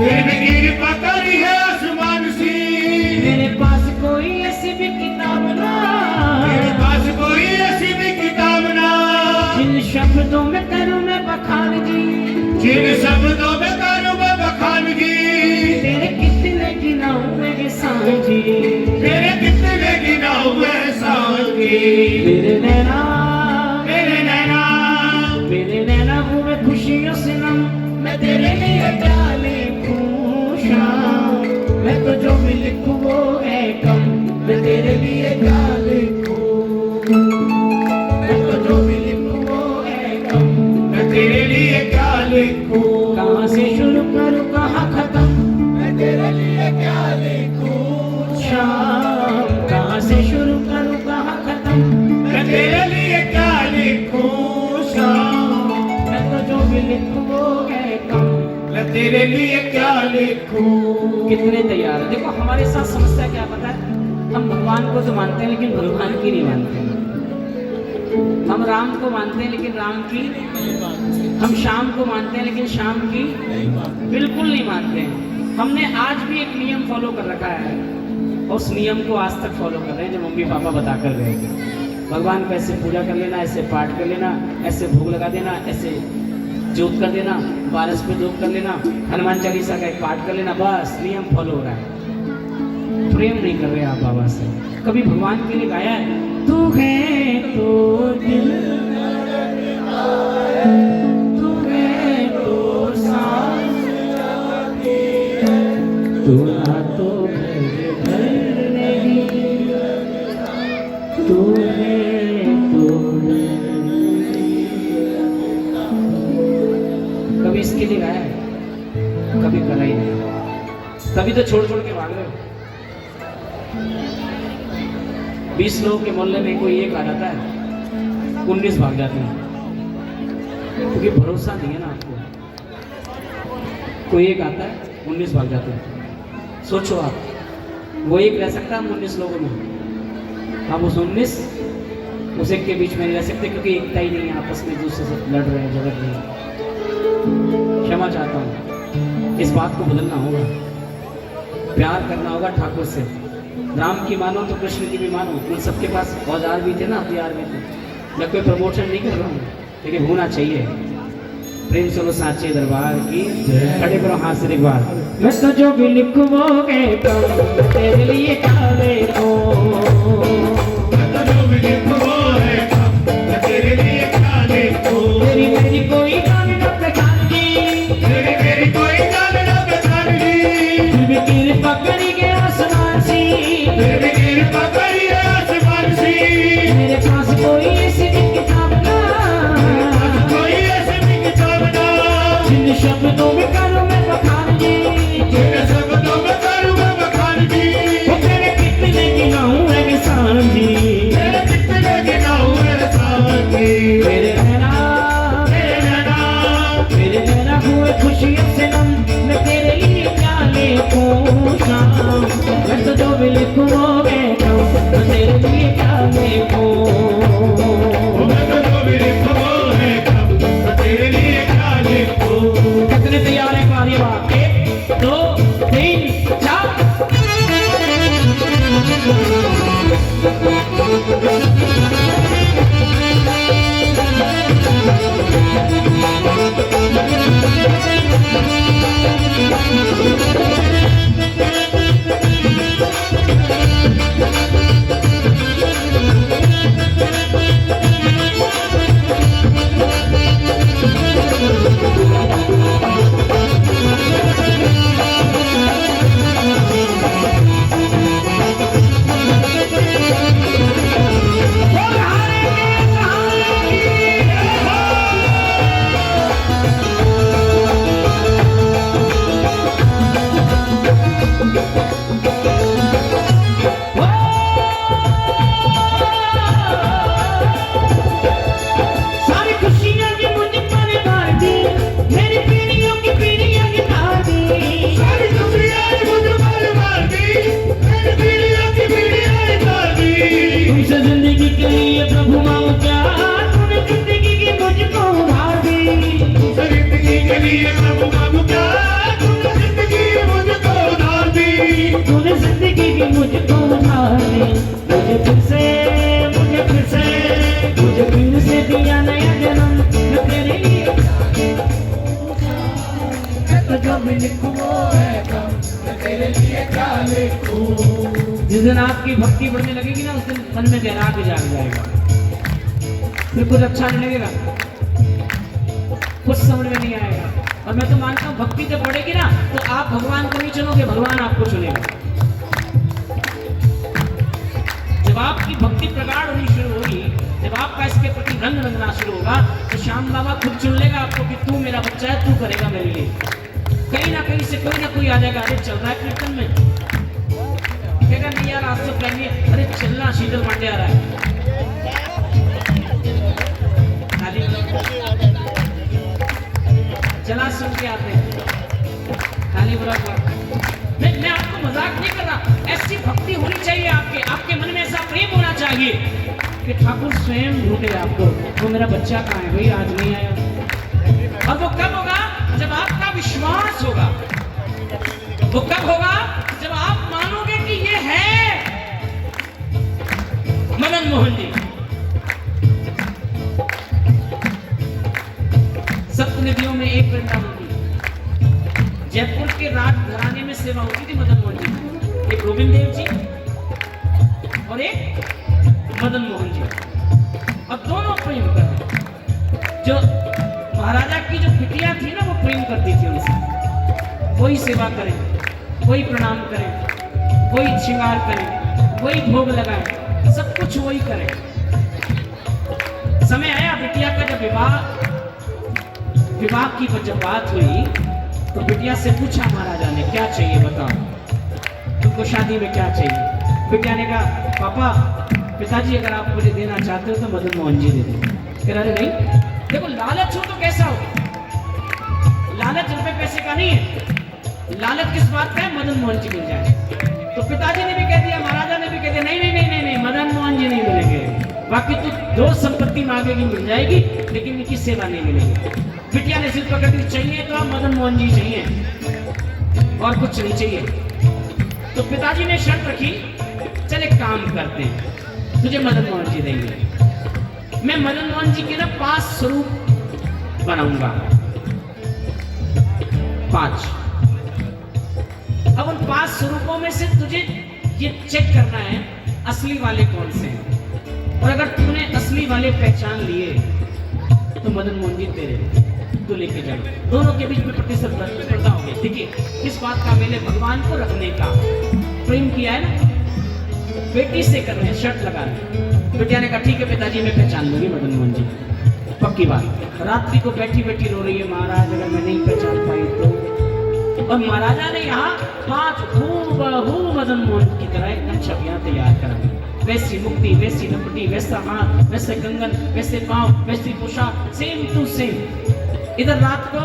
फिर भी कृपा करी है आसमान सी। मेरे पास कोई ऐसी भी किताब ना, मेरे पास कोई ऐसी भी किताब ना, जिन शब्दों में करूं मैं बखान जी, जिन शब्दों में करूं मैं बखान जी। तेरे कितने गिनाऊं मैं एहसान जी, तेरे कितने गिना हुए एहसान जी। मेरे नैना मेरे नैना मेरे नैना हुए खुशियों से नम, मैं तेरे लिए क्या लिखूं शाम, मैं तो जो भी लिखूं वो है कम, मैं तेरे लिए क्या लिखूं, मैं तो जो भी लिखूं वो है कम, मैं तेरे लिए क्या लिखूं। कहाँ से शुरू करूं कहाँ खत्म, मैं तेरे लिए क्या लिखूं। शाम कहाँ से शुरू करूं कहाँ खत्म, मैं तेरे लिए क्या लिखूं। शाम मैं तो जो भी लिखूं वो है कम। मैं तेरे लिए क्या लिखूं। कितने तैयार है? देखो हमारे साथ समस्या क्या पता है, हम भगवान को तो मानते हैं लेकिन भगवान की नहीं मानते हैं। हम राम को मानते हैं लेकिन राम की, हम शाम को मानते हैं लेकिन शाम की बिल्कुल नहीं मानते हैं। हमने आज भी एक नियम फॉलो कर रखा है और उस नियम को आज तक फॉलो कर रहे हैं जो मम्मी पापा बता कर गए थे। भगवान को ऐसे पूजा कर लेना, ऐसे पाठ कर लेना, ऐसे भोग लगा देना, ऐसे जोत कर देना, 12 पे जोत कर लेना, हनुमान चालीसा का एक पाठ कर लेना, बस नियम फॉलो हो रहा है। प्रेम नहीं कर रहे आप बाबा से। कभी भगवान के लिए गाया है तू है तो दिल, तू है तो सांस, तू ना तो घर नहीं, तू है तो कभी इसके लिए गाया है? कभी करा ही नहीं। तभी तो छोड़ छोड़ के भाग रहे हो। 20 लोगों के मोहल्ले में कोई एक आ जाता है, 19 भाग जाते हैं, क्योंकि भरोसा नहीं है ना आपको। कोई एक आता है, 19 भाग जाते हैं। सोचो आप, वो एक रह सकता है 19 लोगों में, हम उस 19 उस एक के बीच में नहीं रह सकते, क्योंकि एकता ही नहीं है, आपस में दूसरे से लड़ रहे हैं, झगड़ रहे हैं। क्षमा चाहता हूँ, इस बात को बदलना होगा, प्यार करना होगा ठाकुर से। राम की मानो तो कृष्ण की भी मानो। उन सबके पास औजार भी थे ना, हथियार भी थे। मैं कोई प्रमोशन नहीं कर रहा हूँ, लेकिन होना चाहिए। प्रेम सुनो साचे दरबार की, खड़े करो हाथ से एक बार। मैं तो जो भी लिखूं वो कहता हूं, तेरे लिए क्या लिखूं, मैं तो जो भी लिखूं वो है कम, मैं तेरे लिए क्या लिखूं। तेरी मेरी कोई गान न पहचान जी, तेरी मेरी कोई गान न पहचान जी। फिर भी कृपा करी के आसमान सी, फिर भी कृपा करी है आसमान सी। मेरे पास कोई ऐसी भी किताब ना, कोई ऐसी भी किताब ना, जिन शब्दों में करूं मैं बखान जी, जिन शब्दों में करूं मैं बखान जी। वो तेरे कितने मुझको उठा ले, मुझे फिर से दिया नया जन्म, मैं तेरे लिए तो जो भी लिखूं वो है कम, मैं तेरे लिए क्या लिखूं। जिस दिन आपकी भक्ति बढ़ने लगेगी ना, उस दिन मन में वैराग्य जाग जाएगा, फिर कुछ अच्छा नहीं लगेगा, कुछ समझ में नहीं आएगा। और मैं तो मानता हूँ भक्ति जब बढ़ेगी ना, तो आप भगवान को नहीं चुनोगे, भगवान आपको चुनेगा। जब आपकी भक्ति प्रगाढ़ होनी शुरू होगी, जब आपका इसके प्रति रंग रंगना शुरू होगा, तो श्याम बाबा खुद चुन लेगा आपको कि तू मेरा बच्चा है, तू करेगा मेरे लिए। कहीं ना कहीं से कोई ना कोई आ जाएगा, अरे चल रहा है कीर्तन में, कहेगा नहीं यार आज तो कहेंगे, अरे चलना शीतल पांडे आ रहा है, चला सुन के आते हैं खाली बुरा मैं आपको मजाक नहीं कर रहा, ऐसी भक्ति होनी चाहिए आपके मन में ऐसा प्रेम होना चाहिए कि ठाकुर स्वयं ढूंढे आपको, वो मेरा बच्चा कहाँ है भाई, आज नहीं आया। और वो कब होगा? जब आपका विश्वास होगा। वो कब होगा? जब आप मानोगे कि ये है मदन मोहन जी। सप्तनिधियों में एक वृंदावन थी, जयपुर के राज घराने में सेवा होती थी मदन मोहन जी, एक गोविंद देव जी और एक मदन मोहन जी, और दोनों प्रेम करते। जो महाराजा की जो बिटिया थी ना, वो प्रेम करती थी उनसे, वही सेवा करें, वही प्रणाम करें, वही श्रृंगार करें, वही भोग लगाएं, सब कुछ वही करें। समय आया बिटिया का जब विवाह की जब बात हुई, तो बिटिया से पूछा महाराजा ने क्या चाहिए बताओ, तुमको शादी में क्या चाहिए? बिटिया ने कहा पापा पिताजी अगर आप मुझे देना चाहते हो तो मदन मोहन जी दे दो। कह रहे नहीं, देखो लालच हो तो कैसा हो, लालच रुपए पैसे का नहीं है, लालच किस बात का है? मदन मोहन जी मिल जाए। तो पिताजी ने भी कह दिया, महाराजा ने भी कह दिया, नहीं नहीं नहीं नहीं नहीं, मदन मोहन जी नहीं मिलेंगे, बाकी तो जो संपत्ति मांगेगी मिल जाएगी, लेकिन इनकी सेवा नहीं मिलेगी। बिटिया ने सिर्फ पकड़ दी, चाहिए तो आप मदन मोहन जी चाहिए और कुछ नहीं चाहिए। तो पिताजी ने शर्त रखी, चल एक काम करते हैं, तुझे मदन मोहन जी देंगे, मैं मदन मोहन जी के ना 5 स्वरूप बनाऊंगा, 5। अब उन 5 स्वरूपों में से तुझे ये चेक करना है असली वाले कौन से हैं, और अगर तूने असली वाले पहचान लिए तो मदन मोहन जी तेरे, तू लेके जा। दोनों के बीच में प्रतिस्पर्धा होगी। देखिए किस बात का? मैंने भगवान को रखने का प्रेम किया है ना, बेटी से कर रहे हैं, शर्त लगा रहे। बिटिया ने कहा ठीक है पिताजी, मैं पहचान लूंगी मदन मोहन जी, पक्की बात। रात्रि को बैठी बैठी रो रही है, महाराज अगर मैं नहीं पहचान पाई तो। और महाराजा ने यहाँ 5 हूबहू मदन मोहन की तरह एकदम छवियां तैयार करा, वैसी मुक्ति, वैसी लपटी, वैसा हाथ, वैसे कंगन, वैसे पांव, वैसी पोशाक, सेम टू सेम। इधर रात को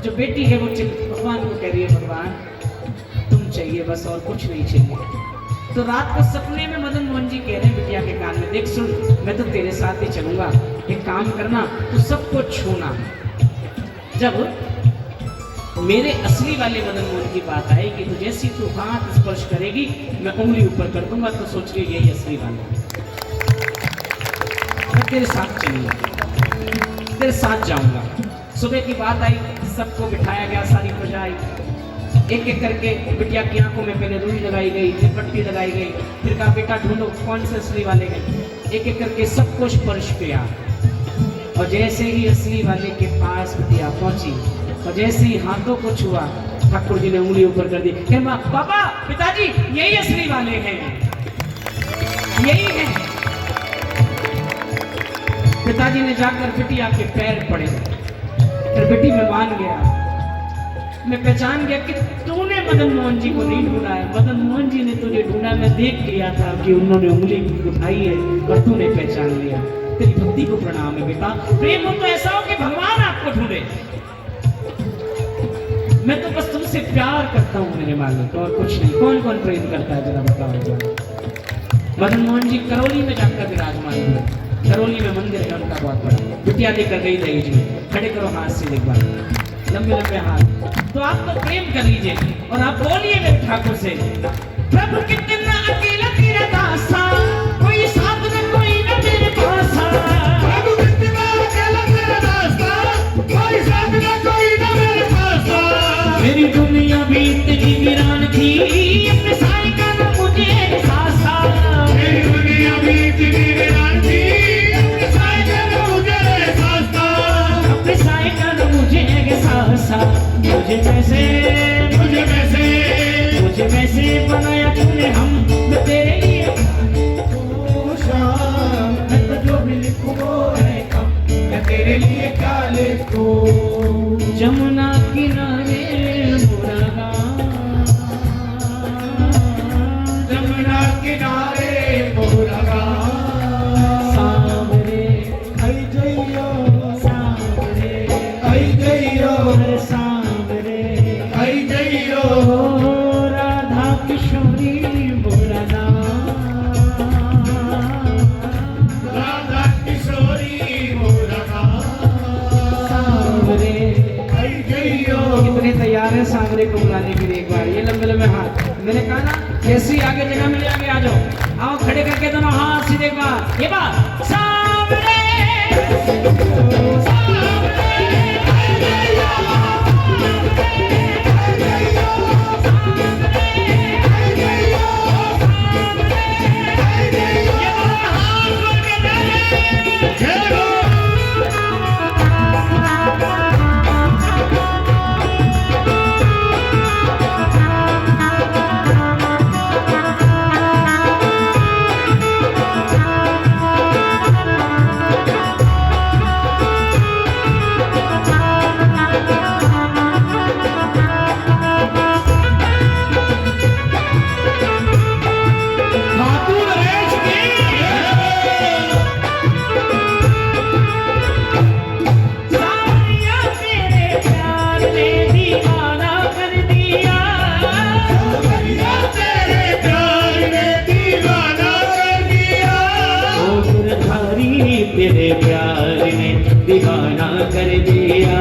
जो बेटी है वो भगवान को कह रही है, भगवान तुम चाहिए बस, और कुछ नहीं चाहिए। तो रात को सपने में मदन मोहन जी कह रहे हैं बिटिया के कान में, देख सुन, मैं तो तेरे साथ ही चलूंगा, एक काम करना, तू सबको छूना, जब मेरे असली वाले मदन मोहन की बात आएगी तो जैसी तू हाथ स्पर्श करेगी मैं उंगली ऊपर कर दूंगा, तो सोच रही यही असली वाला, मैं तेरे साथ चलूंगा, तेरे साथ जाऊंगा। सुबह की बात आई, सबको बिठाया गया, सारी प्रजा आई, एक एक करके बिटिया की आंखों में पहले रुई लगाई गई, फिर पट्टी लगाई गई, फिर कहा बेटा ढूंढो कौन से असली वाले गए। एक एक करके सबको स्पर्श किया, और जैसे ही असली वाले के पास बिटिया पहुंची और जैसे ही हाथों को छुआ, ठाकुर जी ने उंगली ऊपर कर दी, पापा पिताजी यही असली वाले हैं, यही है। पिताजी ने जाकर बिटिया के पैर पड़े, फिर बेटी मैं मान गया, मैं पहचान गया कि तूने मदन मोहन जी को नहीं ढूंढा है, मदन मोहन जी ने तुझे ढूंढा। मैं देख लिया था कि उन्होंने उंगली उठाई है और तूने पहचान लिया। तेरी भक्ति को प्रणाम है बेटा। प्रेम हो तो ऐसा हो कि भगवान आपको ढूंढे। मैं तो बस तुमसे प्यार करता हूँ मेरे मालिक, और कुछ नहीं। कौन कौन प्रेम करता है जरा बताओ। मदन मोहन जी करौली में जाकर विराजमान हुए। करौली में मंदिर है उनका बहुत बड़ा। बिटिया लेकर गई दहेज में। खड़े करो हाथ से एक बार, लंबे लंबे हाथ। तो आप तो प्रेम कर लीजिए और आप बोलिए मेरे ठाकुर से, प्रभु कितना आओ खड़े करके दोनों हाथ सीधे बार ये बात सामने तेरे प्यार ने दीवाना कर दिया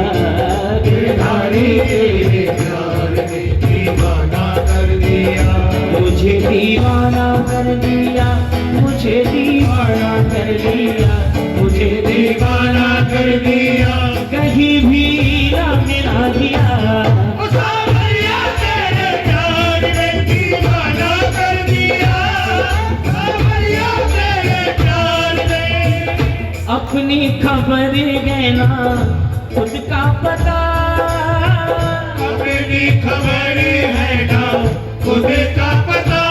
गिरधारी तेरे प्यार ने दीवाना कर दिया मुझे दीवाना कर दिया मुझे दीवाना कर दिया मुझे दीवाना कर दिया कहीं भी ना मिला दिया तेरे प्यार ने दीवाना कर दिया अपनी खबर गहना खुद का पता अपनी खबर है ना खुद का पता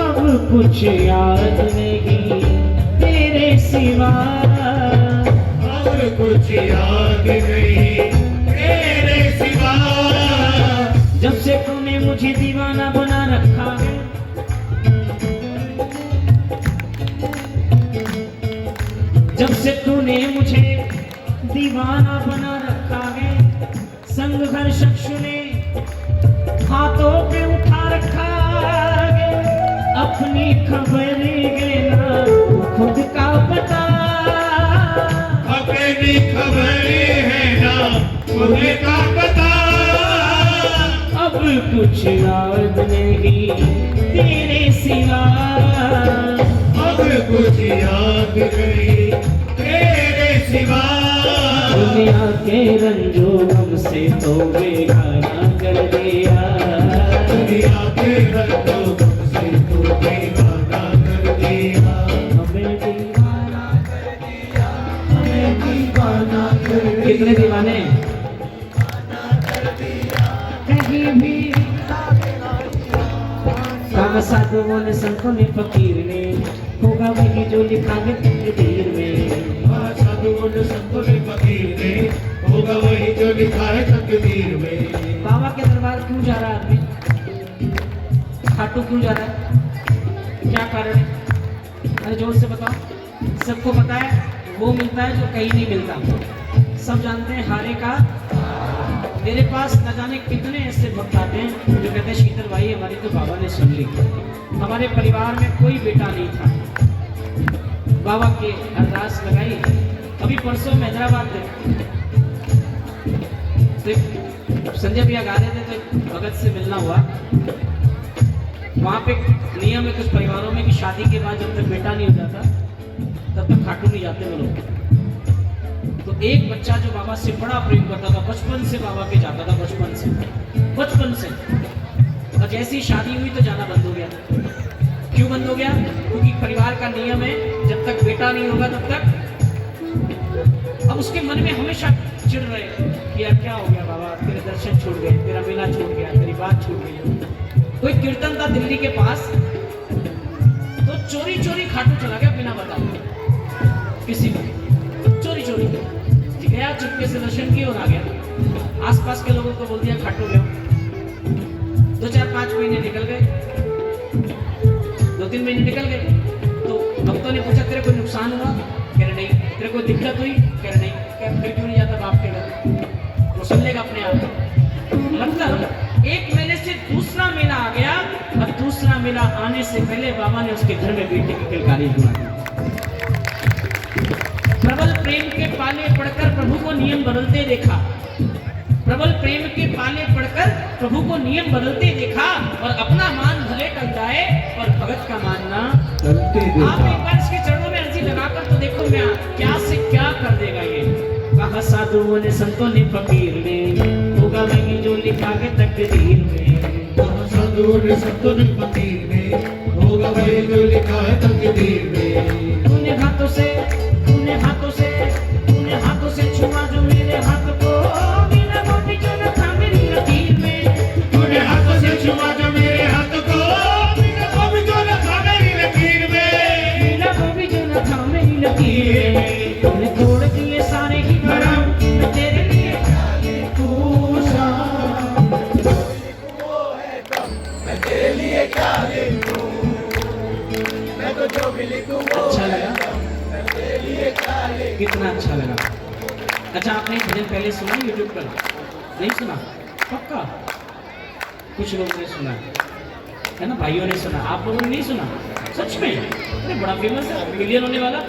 अब कुछ याद नहीं तेरे सिवा और कुछ याद नहीं तेरे सिवा जब से तूने मुझे दीवाना बना रखा है जब से तूने मुझे दीवाना बना रखा है संग हर शख्स ने हाथों पे उठा रखा है अपनी खबर लेना खुद का पता अपनी खबर है ना खुद का पता अब कुछ याद नहीं तेरे सिवा अब कुछ याद नहीं तेरे सिवा दुनिया के रंजो गम से तो बेगाना कर दिया दुनिया के रंगों से तू बेगाना कर दिया हमें दीवाना कर दिया हमें दीवाना कर दिया कितने दीवाने कहीं भी कागा साधु बोले संतों ने फकीर ने होगा वही जो लिखा है तकदीर में साधुओं ने संतों ने फकीर ने होगा वही जो लिखा है तकदीर में बाबा के दरबार क्यों जा रहा है आदमी खाटू क्यों जा रहा है क्या कारण है अरे जोर से बताओ सबको पता है वो मिलता है जो कहीं नहीं मिलता सब जानते हैं हारे का मेरे पास न जाने कितने ऐसे भक्त आते हैं जो कहते हैं शीतल भाई हमारी तो बाबा ने सुन ली हमारे परिवार में कोई बेटा नहीं था बाबा के अरदास लगाई अभी परसों में हैदराबाद थे तो संजय भैया गा रहे थे तो भगत से मिलना हुआ वहाँ पे नियम है कुछ परिवारों में कि शादी के बाद जब तक बेटा नहीं हो जाता तब तक खाटू नहीं जाते वो लोग तो एक बच्चा जो बाबा से बड़ा प्रेम करता था बचपन से बाबा के जाता था बचपन से और जैसी शादी हुई तो जाना बंद हो गया क्यों बंद हो गया क्योंकि परिवार का नियम है जब तक बेटा नहीं होगा तब तक अब उसके मन में हमेशा चिढ़ रहे कि यार क्या हो गया बाबा तेरे दर्शन छूट गए तेरा मेला छूट गया तेरी बात छूट गई कोई कीर्तन था दिल्ली के पास तो चोरी चोरी खाटू चला गया बिना बताए किसी को चोरी चोरी गया चुपके से दर्शन किए और आ गया आसपास के लोगों को बोल दिया खाटू गया 2-4-5 महीने निकल गए 2-3 महीने निकल गए तो भक्तों ने पूछा तेरे कोई नुकसान हुआ कह रहे नहीं तेरे कोई दिक्कत हुई कह रहे नहीं क्या फिर क्यों नहीं जाता बाप के घर वो सुन लेगा अपने आप मतलब 1 महीने से दूसरा मेला आ गया और दूसरा मेला आने से पहले बाबा ने उसके घर में बेटे की किलकारी बुला दी प्रबल प्रेम के पाले पढ़कर प्रभु को नियम बदलते देखा प्रबल प्रेम के पाले पढ़कर प्रभु को नियम बदलते देखा और अपना मान भले टल जाए और भगत का मानना। चलते आप देखा एक बार इसके चरणों में अर्जी लगाकर तो देखो मैं क्या से क्या कर देगा ये। कहा साधुओं ने संतों ने फकीर ने होगा वही जो लिखा है तकदीर में। साधुओं ने संतों ने फकीर ने होगा वही जो लिखा है तकदीर में। तूने हाथों से तूने हाथों से तूने हाथों से छुआ जो मेरे हाथ को मेरा वो भी जो न था मेरी लकीर में। तूने हाथों से छुआ जो मेरे हाथ को मेरा वो भी जो न था मेरी लकीर में। मेरा वो भी जो न था मेरी लकीर में। तूने तोड़ दिए सारे ही भरम मैं तेरे लिए पूछा अच्छा लगा? कितना अच्छा लगा? अच्छा आपने भजन पहले सुना यूट्यूब पर? नहीं सुना? पक्का? कुछ लोगों ने सुना है ना, भाइयों ने सुना, आप लोगों ने नहीं सुना? सच में? अरे बड़ा फेमस है, मिलियन होने वाला।